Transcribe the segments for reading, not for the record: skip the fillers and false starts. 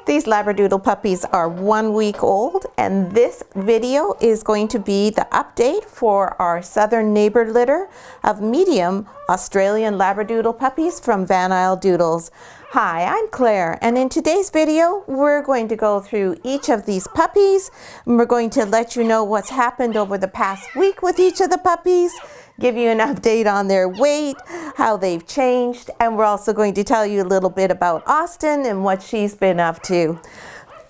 These Labradoodle puppies are 1 week old, and this video is going to be the update for our Southern Neighbour litter of medium Australian Labradoodle puppies from Isle Doodles. Hi, I'm Claire, and in today's video we're going to go through each of these puppies, and we're going to let you know what's happened over the past week with each of the puppies, give you an update on their weight, how they've changed, and we're also going to tell you a little bit about Austynn and what she's been up to.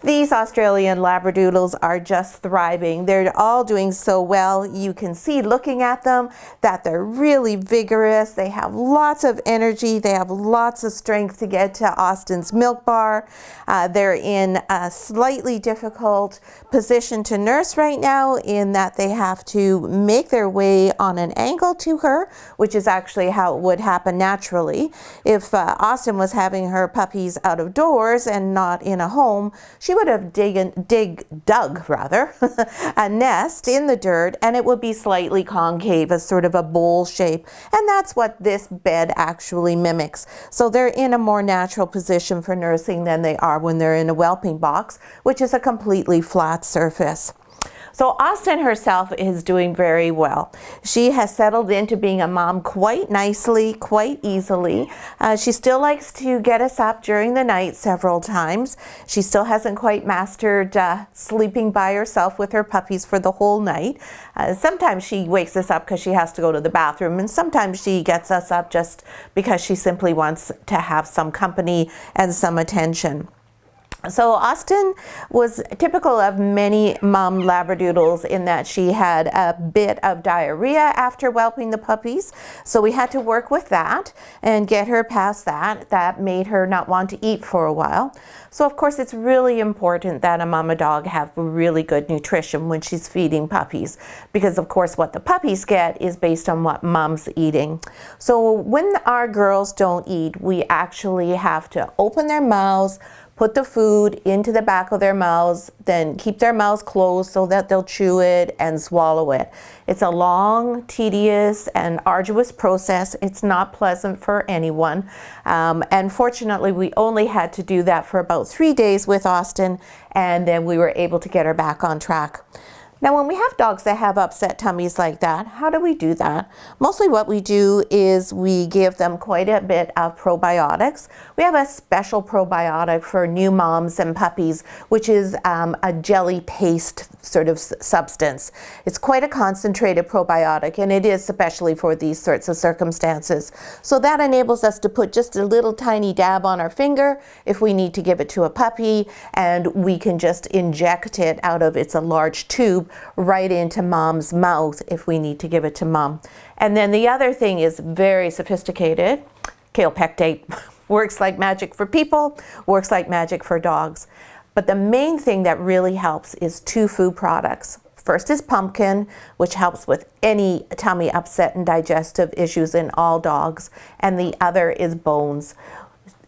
These Australian Labradoodles are just thriving. They're all doing so well. You can see looking at them that they're really vigorous. They have lots of energy. They have lots of strength to get to Austynn's milk bar. They're in a slightly difficult position to nurse right now in that they have to make their way on an angle to her, which is actually how it would happen naturally. If Austynn was having her puppies out of doors and not in a home, she would have dug a nest in the dirt, and it would be slightly concave, as sort of a bowl shape, and that's what this bed actually mimics. So they're in a more natural position for nursing than they are when they're in a whelping box, which is a completely flat surface. So Austynn herself is doing very well. She has settled into being a mom quite nicely, quite easily. She still likes to get us up during the night several times. She still hasn't quite mastered sleeping by herself with her puppies for the whole night. Sometimes she wakes us up because she has to go to the bathroom, and sometimes she gets us up just because she simply wants to have some company and some attention. So Austynn was typical of many mom Labradoodles in that she had a bit of diarrhea after whelping the puppies. So we had to work with that and get her past that. That made her not want to eat for a while. So of course it's really important that a mama dog have really good nutrition when she's feeding puppies, because of course what the puppies get is based on what mom's eating. So when our girls don't eat, we actually have to open their mouths, put the food into the back of their mouths, then keep their mouths closed so that they'll chew it and swallow it. It's a long, tedious, and arduous process. It's not pleasant for anyone. And fortunately, we only had to do that for about 3 days with Austynn, and then we were able to get her back on track. Now, when we have dogs that have upset tummies like that, how do we do that? Mostly what we do is we give them quite a bit of probiotics. We have a special probiotic for new moms and puppies, which is a jelly paste sort of substance. It's quite a concentrated probiotic, and it is especially for these sorts of circumstances. So that enables us to put just a little tiny dab on our finger if we need to give it to a puppy, and we can just inject it out of, it's a large tube, right into mom's mouth if we need to give it to mom. And then the other thing is very sophisticated. Kaopectate works like magic for people, works like magic for dogs. But the main thing that really helps is 2 food products. First is pumpkin, which helps with any tummy upset and digestive issues in all dogs. And the other is bones.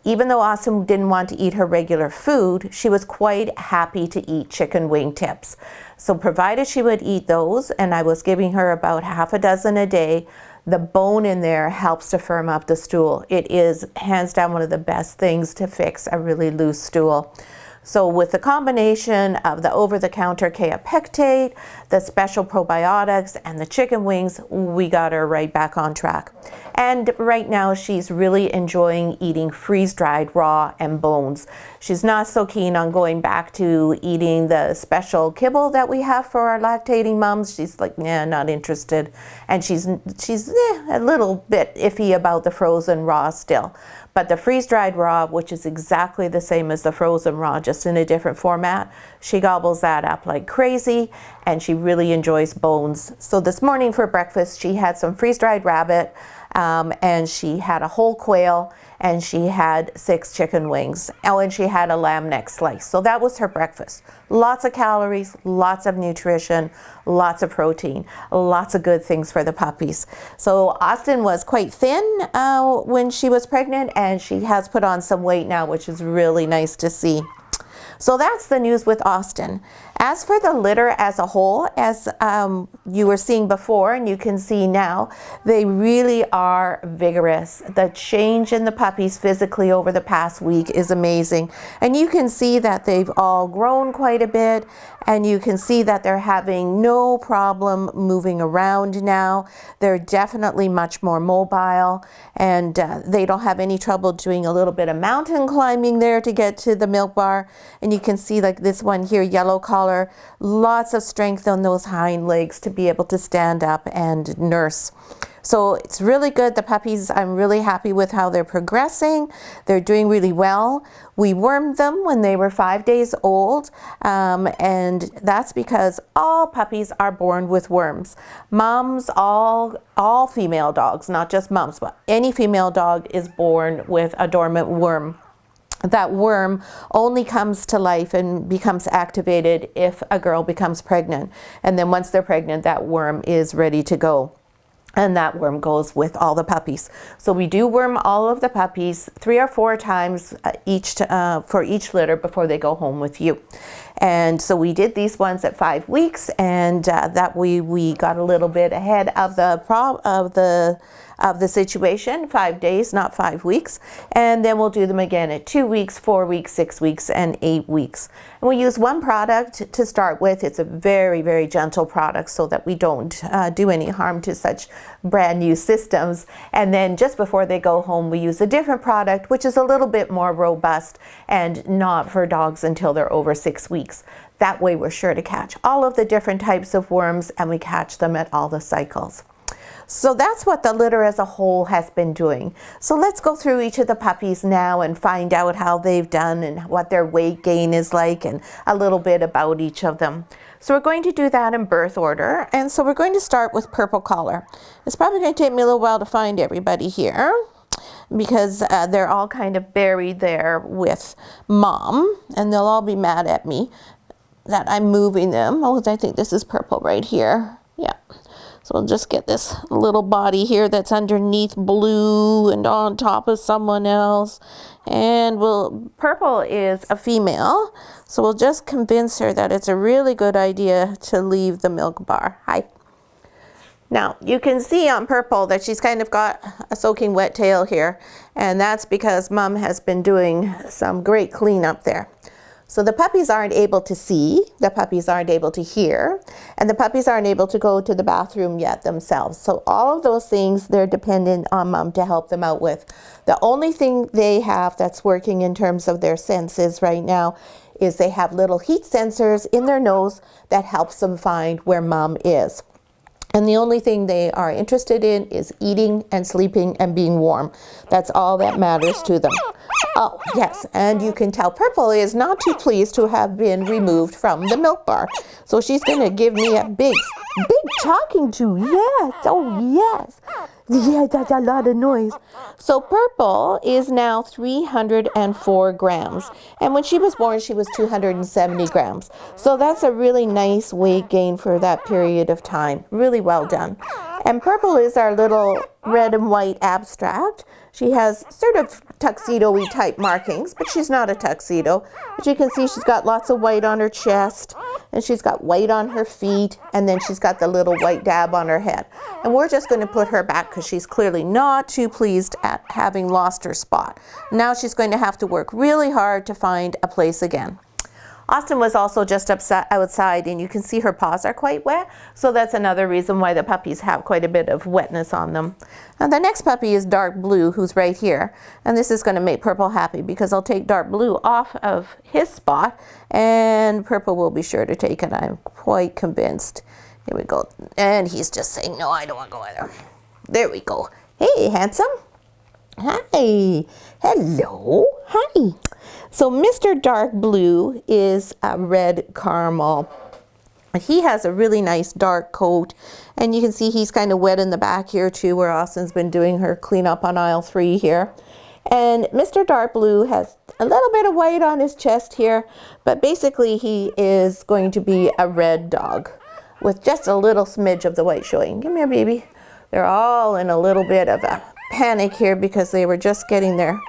Even though Austynn didn't want to eat her regular food, she was quite happy to eat chicken wing tips. So provided she would eat those, and I was giving her about half a dozen a day, the bone in there helps to firm up the stool. It is hands down one of the best things to fix a really loose stool. So with the combination of the over-the-counter kaopectate, the special probiotics, and the chicken wings, we got her right back on track. And right now she's really enjoying eating freeze-dried raw and bones. She's not so keen on going back to eating the special kibble that we have for our lactating moms. She's like, nah, not interested. And she's a little bit iffy about the frozen raw still. But the freeze-dried raw, which is exactly the same as the frozen raw, just in a different format, she gobbles that up like crazy, and she really enjoys bones. So this morning for breakfast, she had some freeze-dried rabbit, and she had a whole quail, and she had 6 chicken wings. Oh, and she had a lamb neck slice. So that was her breakfast. Lots of calories, lots of nutrition, lots of protein, lots of good things for the puppies. So Austynn was quite thin when she was pregnant, and she has put on some weight now, which is really nice to see. So that's the news with Austynn. As for the litter as a whole, as you were seeing before and you can see now, they really are vigorous. The change in the puppies physically over the past week is amazing. And you can see that they've all grown quite a bit, and you can see that they're having no problem moving around now. They're definitely much more mobile, and they don't have any trouble doing a little bit of mountain climbing there to get to the milk bar. And you can see like this one here, yellow collar, lots of strength on those hind legs to be able to stand up and nurse. So it's really good. The puppies, I'm really happy with how they're progressing. They're doing really well. We wormed them when they were 5 days old, and that's because all puppies are born with worms. Mums, all female dogs, not just mums, but any female dog is born with a dormant worm. That worm only comes to life and becomes activated if a girl becomes pregnant. And then once they're pregnant, that worm is ready to go. And that worm goes with all the puppies. So we do worm all of the puppies 3 or 4 times for each litter before they go home with you. And so we did these ones at 5 weeks, and that we got a little bit ahead of the situation, 5 days, not 5 weeks. And then we'll do them again at 2 weeks, 4 weeks, 6 weeks, and 8 weeks. And we use one product to start with. It's a very, very gentle product so that we don't do any harm to such brand new systems. And then just before they go home, we use a different product, which is a little bit more robust and not for dogs until they're over 6 weeks. That way we're sure to catch all of the different types of worms, and we catch them at all the cycles. So that's what the litter as a whole has been doing. So let's go through each of the puppies now and find out how they've done and what their weight gain is like and a little bit about each of them. So we're going to do that in birth order. And so we're going to start with purple collar. It's probably going to take me a little while to find everybody here, because they're all kind of buried there with mom, and they'll all be mad at me that I'm moving them. Oh, I think this is purple right here. Yeah. So we'll just get this little body here that's underneath blue and on top of someone else. And purple is a female, so we'll just convince her that it's a really good idea to leave the milk bar. Hi. Now, you can see on purple that she's kind of got a soaking wet tail here, and that's because mom has been doing some great cleanup there. So the puppies aren't able to see, the puppies aren't able to hear, and the puppies aren't able to go to the bathroom yet themselves. So all of those things they're dependent on mom to help them out with. The only thing they have that's working in terms of their senses right now is they have little heat sensors in their nose that helps them find where mom is. And the only thing they are interested in is eating and sleeping and being warm. That's all that matters to them. Oh, yes, and you can tell Purple is not too pleased to have been removed from the milk bar. So she's going to give me a big talking to. Yes, oh yes. Yeah, that's a lot of noise. So Purple is now 304 grams. And when she was born, she was 270 grams. So that's a really nice weight gain for that period of time. Really well done. And Purple is our little red and white abstract. She has sort of tuxedo-y type markings, but she's not a tuxedo. As you can see, she's got lots of white on her chest, and she's got white on her feet, and then she's got the little white dab on her head. And we're just going to put her back because she's clearly not too pleased at having lost her spot. Now she's going to have to work really hard to find a place again. Austynn was also just outside, and you can see her paws are quite wet, so that's another reason why the puppies have quite a bit of wetness on them. And the next puppy is Dark Blue, who's right here, and this is going to make Purple happy because I'll take Dark Blue off of his spot, and Purple will be sure to take it. I'm quite convinced. Here we go. And he's just saying, no, I don't want to go either. There we go. Hey, handsome. Hi. Hello. Hi. So Mr. Dark Blue is a red caramel. He has a really nice dark coat, and you can see he's kind of wet in the back here too, where Austynn's been doing her cleanup on aisle 3 here. And Mr. Dark Blue has a little bit of white on his chest here, but basically he is going to be a red dog with just a little smidge of the white showing. Come here, baby. They're all in a little bit of a panic here because they were just getting their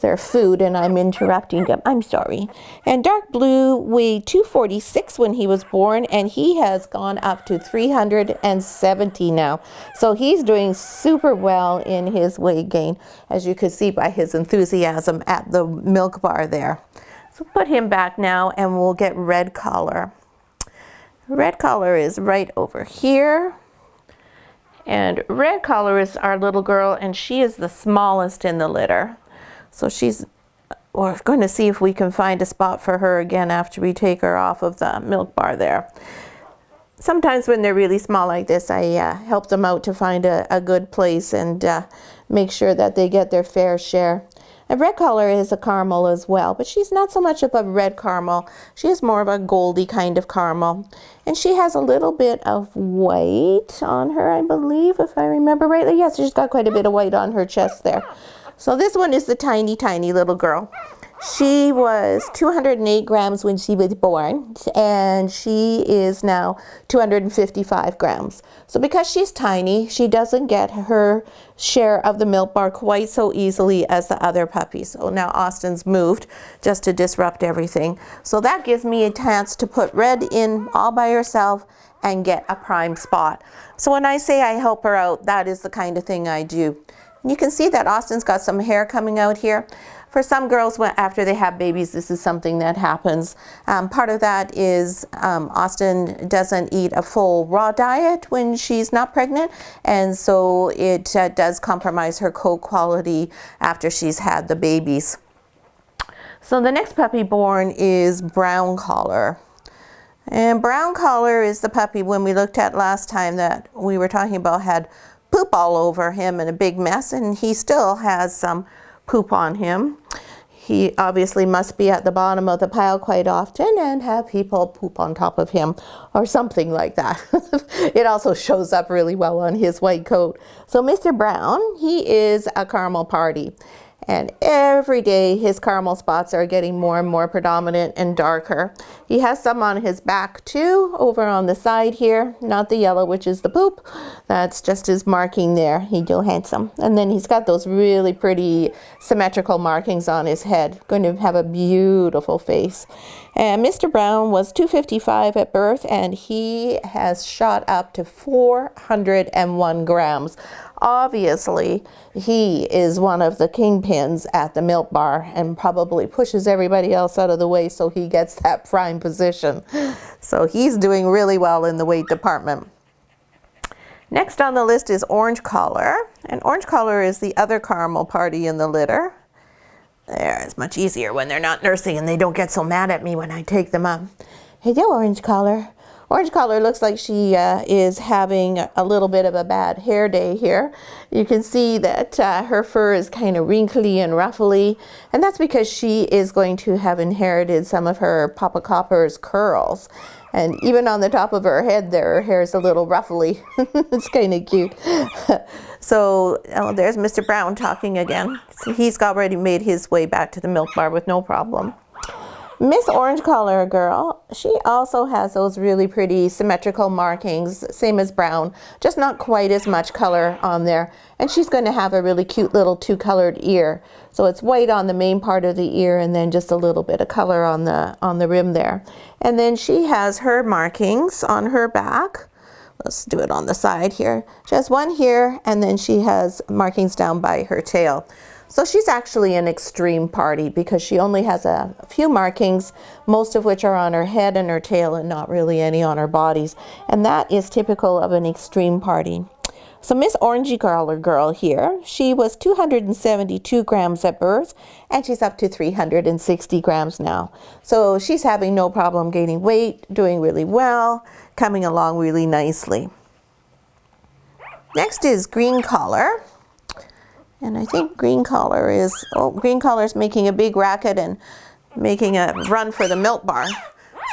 their food and I'm interrupting them. I'm sorry. And dark blue weighed 246 when he was born, and he has gone up to 370 now. So he's doing super well in his weight gain, as you could see by his enthusiasm at the milk bar there. So put him back now and we'll get red collar. Red collar is right over here. And red collar is our little girl, and she is the smallest in the litter. So we're going to see if we can find a spot for her again after we take her off of the milk bar there. Sometimes when they're really small like this, I help them out to find a good place and make sure that they get their fair share. And red collar is a caramel as well, but she's not so much of a red caramel. She is more of a goldy kind of caramel. And she has a little bit of white on her, I believe, if I remember rightly. Yes, she's got quite a bit of white on her chest there. So this one is the tiny, tiny little girl. She was 208 grams when she was born, and she is now 255 grams. So because she's tiny, she doesn't get her share of the milk bar quite so easily as the other puppies. So now Austynn's moved just to disrupt everything. So that gives me a chance to put Red in all by herself and get a prime spot. So when I say I help her out, that is the kind of thing I do. And you can see that Austynn's got some hair coming out here. For some girls, after they have babies, this is something that happens. Part of that is Austynn doesn't eat a full raw diet when she's not pregnant, and so it does compromise her coat quality after she's had the babies. So the next puppy born is brown collar. And brown collar is the puppy when we looked at last time that we were talking about had poop all over him and a big mess, and he still has some poop on him. He obviously must be at the bottom of the pile quite often and have people poop on top of him or something like that. It also shows up really well on his white coat. So Mr. Brown, he is a caramel party. And every day his caramel spots are getting more and more predominant and darker. He has some on his back too, over on the side here. Not the yellow, which is the poop. That's just his marking there. He's so handsome. And then he's got those really pretty symmetrical markings on his head. Going to have a beautiful face. And Mr. Brown was 255 at birth, and he has shot up to 401 grams. Obviously, he is one of the kingpins at the milk bar and probably pushes everybody else out of the way so he gets that prime position. So he's doing really well in the weight department. Next on the list is orange collar, and orange collar is the other caramel party in the litter. There, it's much easier when they're not nursing and they don't get so mad at me when I take them up. Hey there, orange collar. Orange collar looks like she is having a little bit of a bad hair day here. You can see that her fur is kind of wrinkly and ruffly, and that's because she is going to have inherited some of her Papa Copper's curls. And even on the top of her head there, her hair is a little ruffly. It's kind of cute. So there's Mr. Brown talking again. So he's already made his way back to the milk bar with no problem. Miss Orange Collar girl, she also has those really pretty symmetrical markings, same as Brown, just not quite as much color on there. And she's going to have a really cute little two-colored ear. So it's white on the main part of the ear and then just a little bit of color on the rim there. And then she has her markings on her back. Let's do it on the side here. She has one here, and then she has markings down by her tail. So she's actually an extreme party because she only has a few markings, most of which are on her head and her tail and not really any on her bodies. And that is typical of an extreme party. So Miss Orangey Collar girl here, she was 272 grams at birth, and she's up to 360 grams now. So she's having no problem gaining weight, doing really well, coming along really nicely. Next is Green Collar. And I think Green Collar is making a big racket and making a run for the milk bar.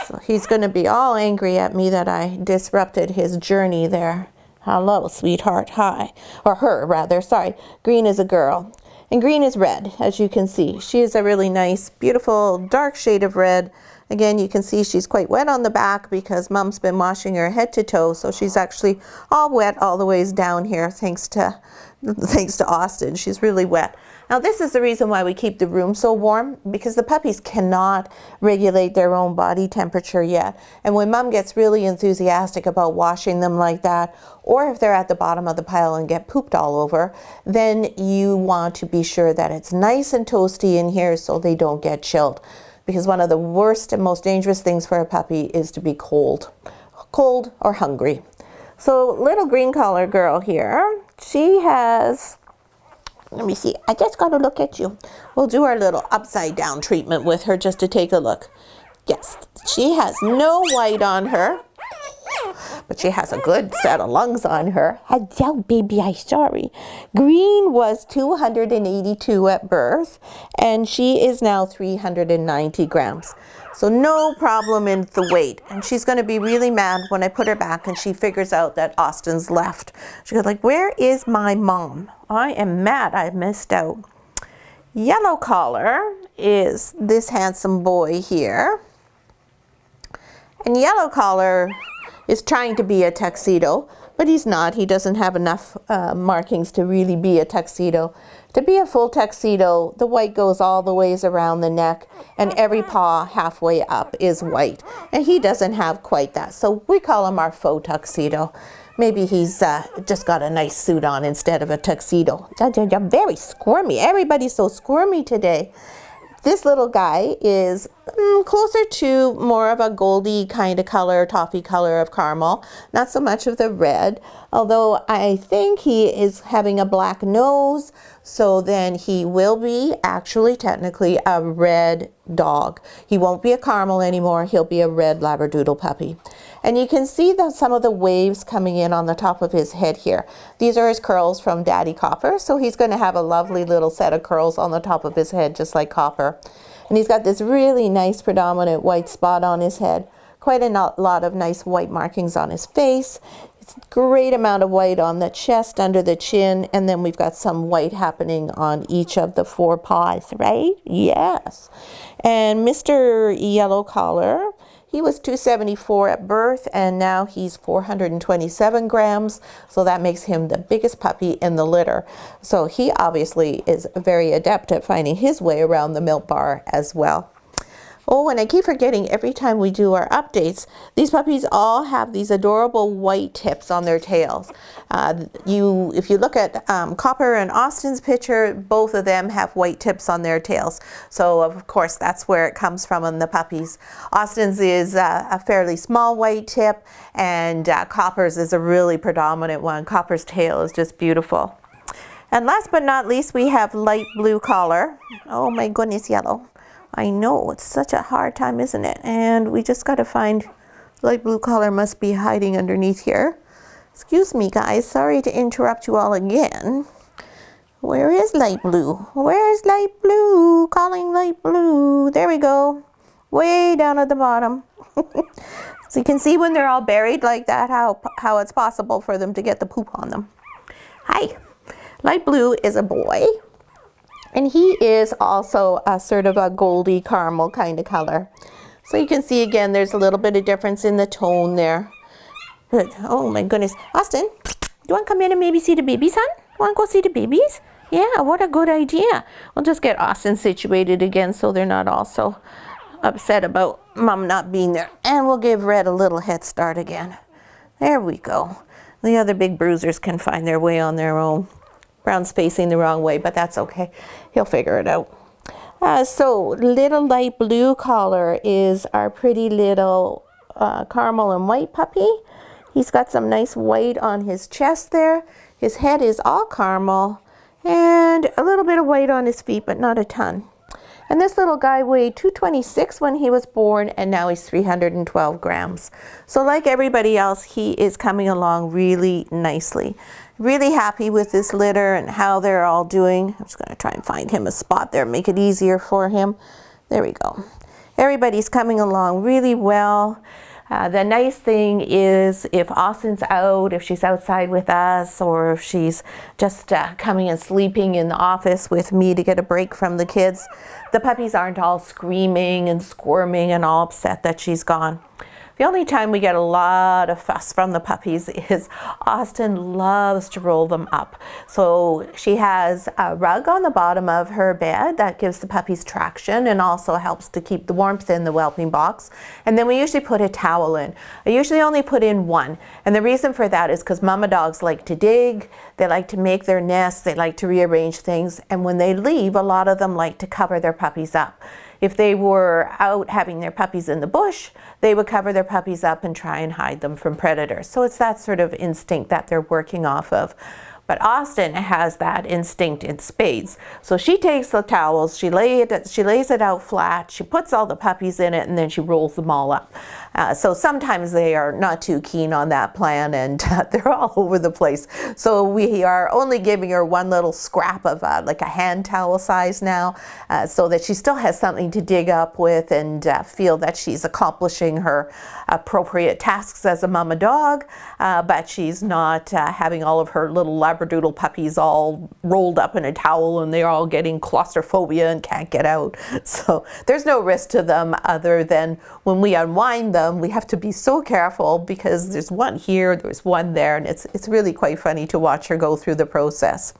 So he's going to be all angry at me that I disrupted his journey there. Hello, sweetheart. Hi. Or her, rather. Sorry. Green is a girl. And green is red, as you can see. She is a really nice, beautiful, dark shade of red. Again, you can see she's quite wet on the back because Mom's been washing her head to toe. So she's actually all wet all the ways down here, thanks to Austynn. She's really wet. Now this is the reason why we keep the room so warm, because the puppies cannot regulate their own body temperature yet. And when mom gets really enthusiastic about washing them like that, or if they're at the bottom of the pile and get pooped all over, then you want to be sure that it's nice and toasty in here so they don't get chilled. Because one of the worst and most dangerous things for a puppy is to be cold or hungry. So little green collar girl here, she has, let me see, I just got to look at you. We'll do our little upside down treatment with her just to take a look. Yes, she has no white on her, but she has a good set of lungs on her. Hello, baby, I'm sorry. Green was 282 at birth, and she is now 390 grams. So no problem in the weight. And she's going to be really mad when I put her back and she figures out that Austynn's left. She's going to be like, where is my mom? I am mad I missed out. Yellow collar is this handsome boy here. And yellow collar is trying to be a tuxedo, but he's not. He doesn't have enough markings to really be a tuxedo. To be a full tuxedo, the white goes all the ways around the neck, and every paw halfway up is white. And he doesn't have quite that, so we call him our faux tuxedo. Maybe he's just got a nice suit on instead of a tuxedo. They're very squirmy. Everybody's so squirmy today. This little guy is closer to more of a goldy kind of color, toffee color of caramel, not so much of the red, although I think he is having a black nose, so then he will be actually technically a red dog. He won't be a caramel anymore, he'll be a red Labradoodle puppy. And you can see some of the waves coming in on the top of his head here. These are his curls from Daddy Copper, so he's going to have a lovely little set of curls on the top of his head, just like Copper. And he's got this really nice predominant white spot on his head, quite a lot of nice white markings on his face. It's a great amount of white on the chest, under the chin, and then we've got some white happening on each of the four paws, right? Yes. And Mr. Yellow Collar, he was 274 at birth, and now he's 427 grams, so that makes him the biggest puppy in the litter. So he obviously is very adept at finding his way around the milk bar as well. Oh, and I keep forgetting every time we do our updates, these puppies all have these adorable white tips on their tails. If you look at Copper and Austynn's picture, both of them have white tips on their tails. So of course that's where it comes from in the puppies. Austynn's is a fairly small white tip, and Copper's is a really predominant one. Copper's tail is just beautiful. And last but not least, we have light blue collar. Oh my goodness, yellow. I know, it's such a hard time, isn't it? And we just got to find, light blue collar must be hiding underneath here. Excuse me, guys, sorry to interrupt you all again. Where is light blue? Where's light blue? Calling light blue. There we go. Way down at the bottom. So you can see when they're all buried like that, how it's possible for them to get the poop on them. Hi. Light blue is a boy. And he is also a sort of a goldy caramel kind of color. So you can see again, there's a little bit of difference in the tone there. But, oh my goodness. Austynn, you want to come in and maybe see the babies, hon? Want to go see the babies? Yeah, what a good idea. We'll just get Austynn situated again so they're not all so upset about Mom not being there. And we'll give Red a little head start again. There we go. The other big bruisers can find their way on their own. Brown's facing the wrong way, but that's okay. He'll figure it out. So little light blue collar is our pretty little caramel and white puppy. He's got some nice white on his chest there. His head is all caramel and a little bit of white on his feet, but not a ton. And this little guy weighed 226 when he was born, and now he's 312 grams. So like everybody else, he is coming along really nicely. Really happy with this litter and how they're all doing. I'm just going to try and find him a spot there, make it easier for him. There we go. Everybody's coming along really well. The nice thing is if Austynn's out, if she's outside with us, or if she's just coming and sleeping in the office with me to get a break from the kids, the puppies aren't all screaming and squirming and all upset that she's gone. The only time we get a lot of fuss from the puppies is Austynn loves to roll them up. So she has a rug on the bottom of her bed that gives the puppies traction and also helps to keep the warmth in the whelping box. And then we usually put a towel in. I usually only put in one. And the reason for that is because mama dogs like to dig, they like to make their nests, they like to rearrange things. And when they leave, a lot of them like to cover their puppies up. If they were out having their puppies in the bush, they would cover their puppies up and try and hide them from predators. So it's that sort of instinct that they're working off of. But Austynn has that instinct in spades. So she takes the towels, she lays it out flat, she puts all the puppies in it, and then she rolls them all up. So sometimes they are not too keen on that plan, and they're all over the place. So we are only giving her one little scrap of like a hand towel size now, so that she still has something to dig up with and feel that she's accomplishing her appropriate tasks as a mama dog, but she's not having all of her little Labradoodle puppies all rolled up in a towel and they're all getting claustrophobia and can't get out. So there's no risk to them other than when we unwind them, we have to be so careful because there's one here, there's one there, and it's really quite funny to watch her go through the process.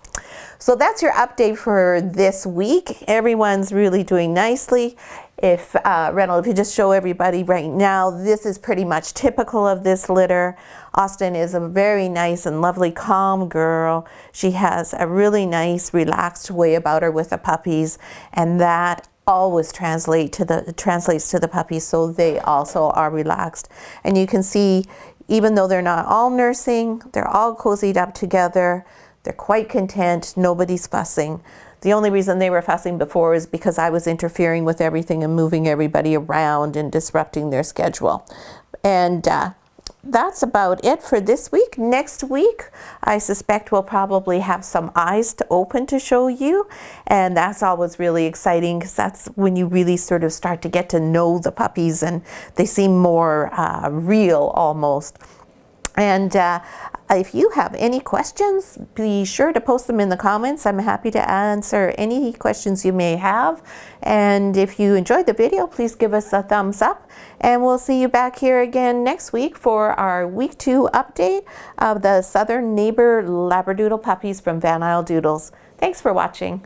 So that's your update for this week. Everyone's really doing nicely. If Reynold, if you just show everybody right now, this is pretty much typical of this litter. Austynn is a very nice and lovely, calm girl. She has a really nice, relaxed way about her with the puppies, and that always translates to the puppies, so they also are relaxed. And you can see, even though they're not all nursing, they're all cozied up together. They're quite content. Nobody's fussing. The only reason they were fussing before is because I was interfering with everything and moving everybody around and disrupting their schedule. And that's about it for this week. Next week, I suspect we'll probably have some eyes to open to show you. And that's always really exciting because that's when you really sort of start to get to know the puppies and they seem more real almost. And if you have any questions, be sure to post them in the comments. I'm happy to answer any questions you may have. And if you enjoyed the video, please give us a thumbs up. And we'll see you back here again next week for our week 2 update of the Southern Neighbour Labradoodle puppies from Isle Doodles. Thanks for watching.